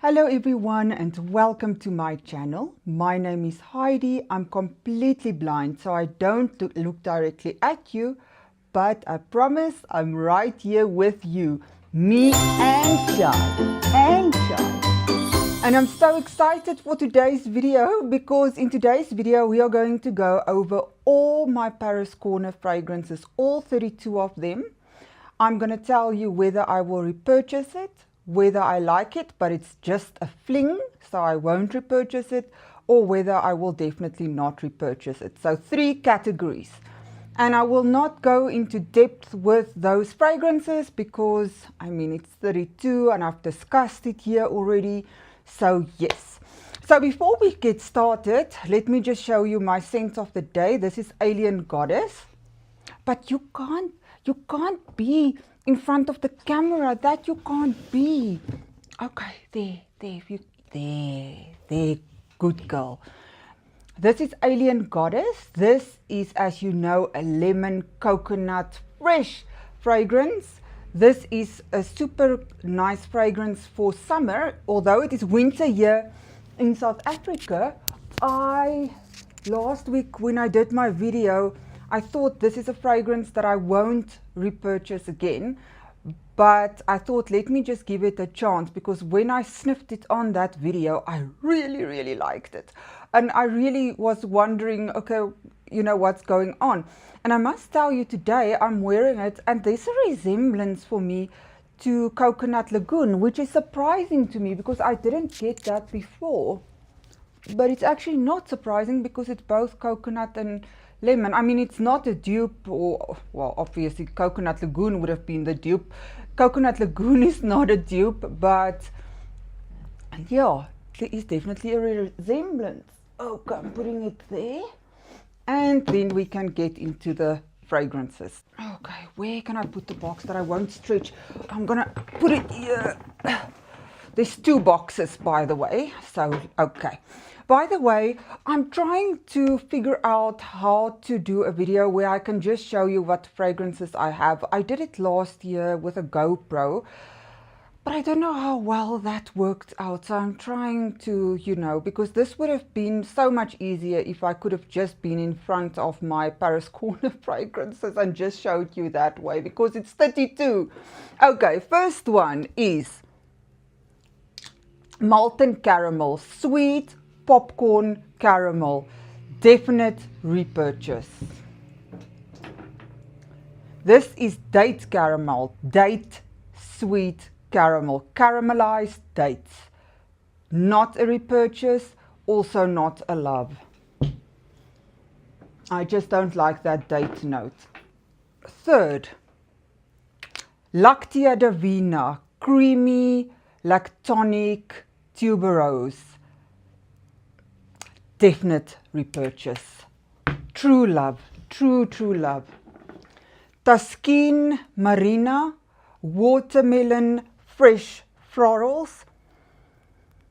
Hello everyone and welcome to my channel. My name is Heidi. I'm completely blind so I don't look directly at you, but I promise I'm right here with you, me and Chai. And I'm so excited for today's video because in today's video we are going to go over all my Paris Corner fragrances, all 32 of them. I'm going to tell you whether I will repurchase it, whether I like it, but it's just a fling, so I won't repurchase it, or whether I will definitely not repurchase it. So 3 categories. And I will not go into depth with those fragrances because, I mean, it's 32 and I've discussed it here already. So yes. So before we get started, let me just show you my scent of the day. This is Alien Goddess. But you can't be in front of the camera. That you can't be. Okay, there, good girl. This is Alien Goddess. This is, as you know, a lemon coconut fresh fragrance. This is a super nice fragrance for summer. Although it is winter here in South Africa, last week when I did my video, I thought this is a fragrance that I won't repurchase again, but I thought let me just give it a chance because when I sniffed it on that video, I really liked it. And I really was wondering, okay, you know, what's going on? And I must tell you today, I'm wearing it and there's a resemblance for me to Coconut Lagoon, which is surprising to me because I didn't get that before. But it's actually not surprising because it's both coconut and lemon. I mean, it's not a dupe, or, well, obviously Coconut Lagoon would have been the dupe. Coconut Lagoon is not a dupe, but yeah, there is definitely a resemblance. Okay, I'm putting it there. And then we can get into the fragrances. Okay, where can I put the box that I won't stretch? I'm gonna put it here. There's 2 boxes, by the way, so okay. By the way, I'm trying to figure out how to do a video where I can just show you what fragrances I have. I did it last year with a GoPro, but I don't know how well that worked out. So I'm trying to, you know, because this would have been so much easier if I could have just been in front of my Paris Corner fragrances and just showed you that way because it's 32. Okay, first one is Molten Caramel, sweet popcorn caramel, definite repurchase. This is date caramel, date sweet caramel, caramelized dates. Not a repurchase, also not a love. I just don't like that date note. Third, Lactia Divina, creamy lactonic tuberose. Definite repurchase. True love, true love. Taskeen Marina, watermelon fresh florals.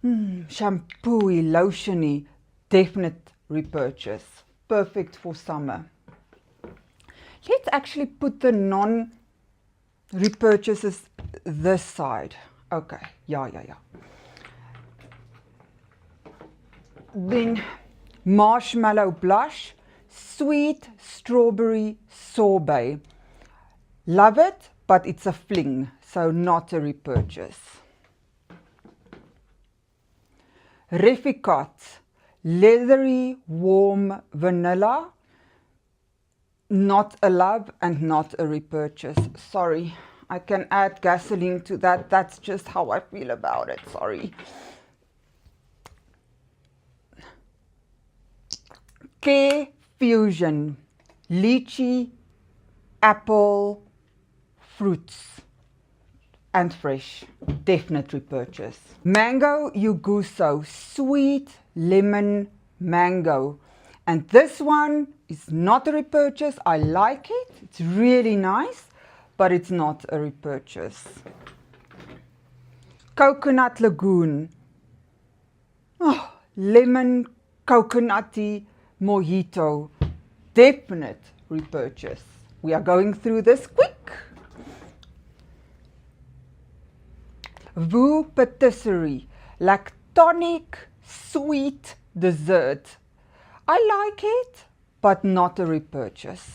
Shampooy, lotiony, definite repurchase. Perfect for summer. Let's actually put the non-repurchases this side. Okay, yeah. Then Marshmallow Blush, sweet strawberry sorbet. Love it, but it's a fling, so not a repurchase. Reficot, leathery warm vanilla. Not a love and not a repurchase. Sorry, I can add gasoline to that. That's just how I feel about it. Sorry. Care Fusion, lychee, apple, fruits, and fresh. Definite repurchase. Mango Yuguso, sweet lemon mango. And this one is not a repurchase. I like it. It's really nice, but it's not a repurchase. Coconut Lagoon. Oh, lemon coconutty mojito. Definite repurchase. We are going through this quick. Vue Patisserie, Lactonic sweet dessert. I like it, but not a repurchase.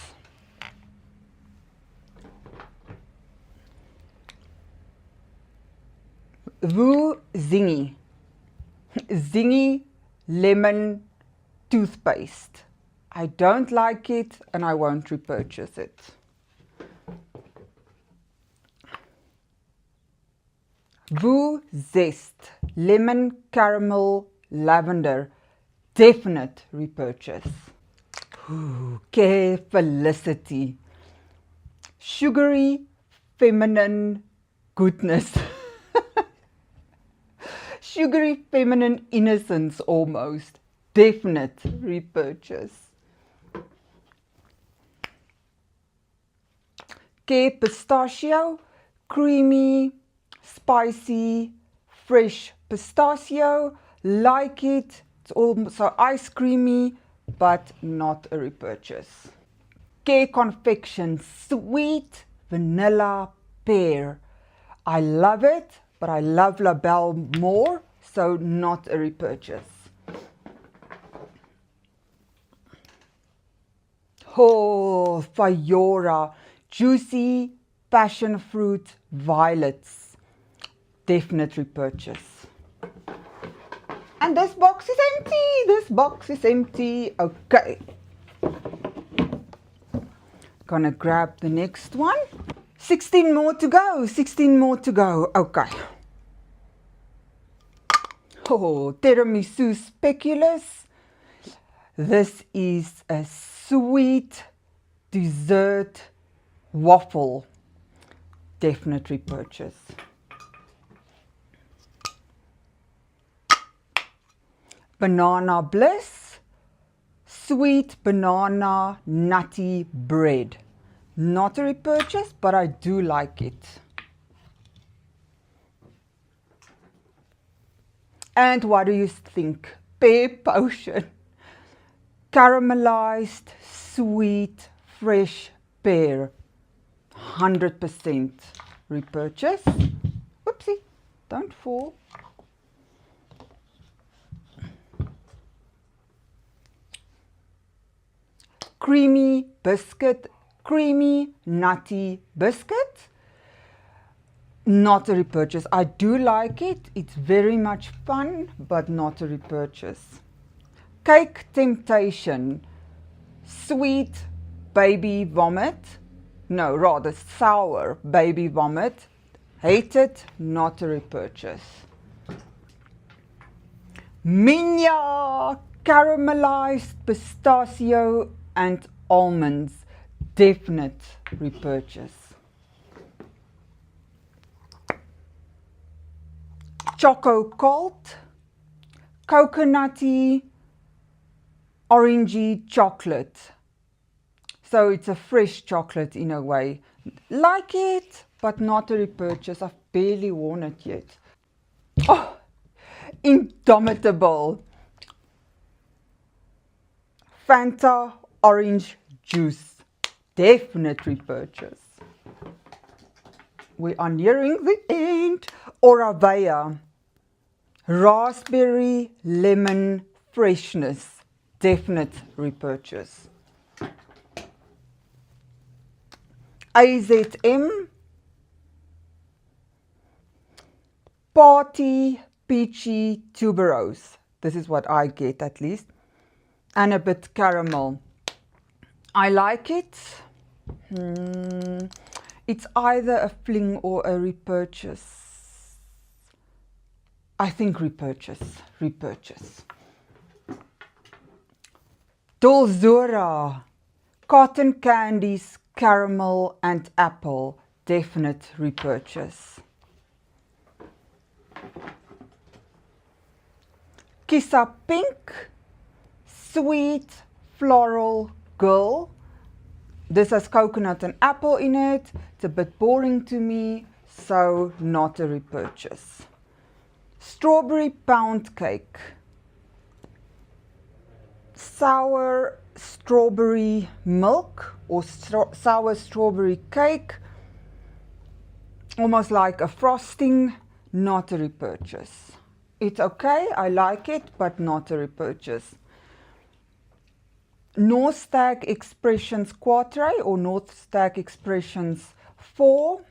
Woo Zingy. Zingy lemon toothpaste. I don't like it and I won't repurchase it. Woo Zest lemon caramel lavender. Definite repurchase. Care Felicity. Sugary feminine goodness. Sugary feminine innocence almost. Definite repurchase. Care Pistachio. Creamy, spicy, fresh pistachio. Like it. It's also ice creamy, but not a repurchase. Care Confection sweet vanilla pear. I love it, but I love La Belle more, so not a repurchase. Oh, Fiora juicy passion fruit violets. Definite repurchase. And this box is empty. This box is empty. Okay. Gonna grab the next one. 16 more to go. 16 more to go. Okay. Oh, tiramisu speculoos. This is a sweet dessert waffle. Definite repurchase. Banana Bliss, sweet banana nutty bread. Not a repurchase, but I do like it. And what do you think? Pear Potion. Caramelized, sweet, fresh pear. 100% repurchase. Whoopsie, don't fall. Creamy biscuit, creamy nutty biscuit. Not a repurchase. I do like it. It's very much fun, but not a repurchase. Cake Temptation, sweet baby vomit. No, rather sour baby vomit. Hate it, not a repurchase. Minya caramelized pistachio and almonds. Definite repurchase. Choco Cult, coconutty, orangey chocolate. So it's a fresh chocolate in a way. Like it, but not a repurchase. I've barely worn it yet. Oh, Indomitable. Fanta orange juice. Definite repurchase. We are nearing the end. Oravea. Raspberry lemon freshness. Definite repurchase. AZM. Party peachy tuberose. This is what I get at least. And a bit caramel. I like it. It's either a fling or a repurchase. I think repurchase. Repurchase. Dolzura. Cotton candies, caramel and apple. Definite repurchase. Kissa Pink. Sweet floral girl. This has coconut and apple in it. It's a bit boring to me, so not a repurchase. Strawberry pound cake. Sour strawberry milk or sour strawberry cake. Almost like a frosting, not a repurchase. It's okay, I like it, but not a repurchase. North Stack Expressions Quatre or North Stack Expressions 4.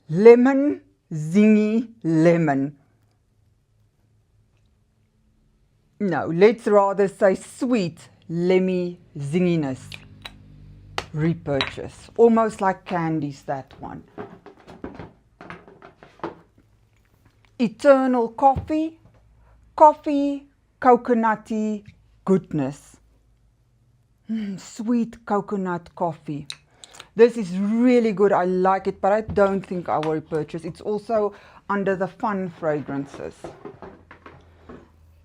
Lemon, zingy lemon. No, let's rather say sweet, lemmy zinginess. Repurchase. Almost like candies, that one. Eternal Coffee. Coffee, coconutty goodness. Sweet coconut coffee. This is really good. I like it, but I don't think I will repurchase. It's also under the fun fragrances.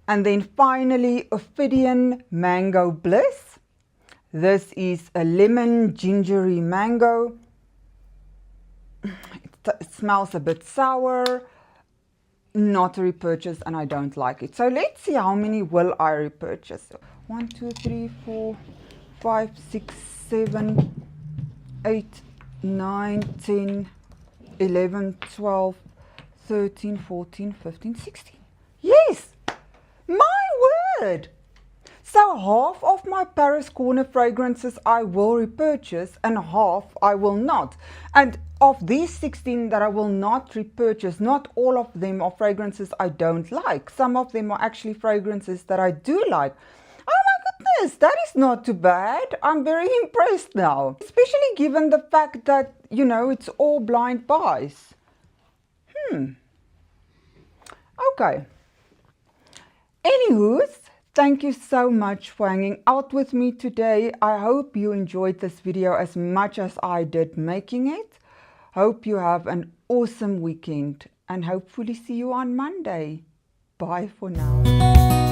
And then finally, Ophidian Mango Bliss. This is a lemon gingery mango. It smells a bit sour. Not a repurchase, and I don't like it. So let's see how many will I repurchase. 1, 2, 3, 4, 5, 6, 7, 8, 9, 10, 11, 12, 13, 14, 15, 16. Yes! My word! So half of my Paris Corner fragrances I will repurchase and half I will not. And of these 16 that I will not repurchase, not all of them are fragrances I don't like. Some of them are actually fragrances that I do like. Oh my goodness, that is not too bad. I'm very impressed now. Especially given the fact that, you know, it's all blind buys. Okay. Anywho's, thank you so much for hanging out with me today. I hope you enjoyed this video as much as I did making it. Hope you have an awesome weekend and hopefully see you on Monday. Bye for now.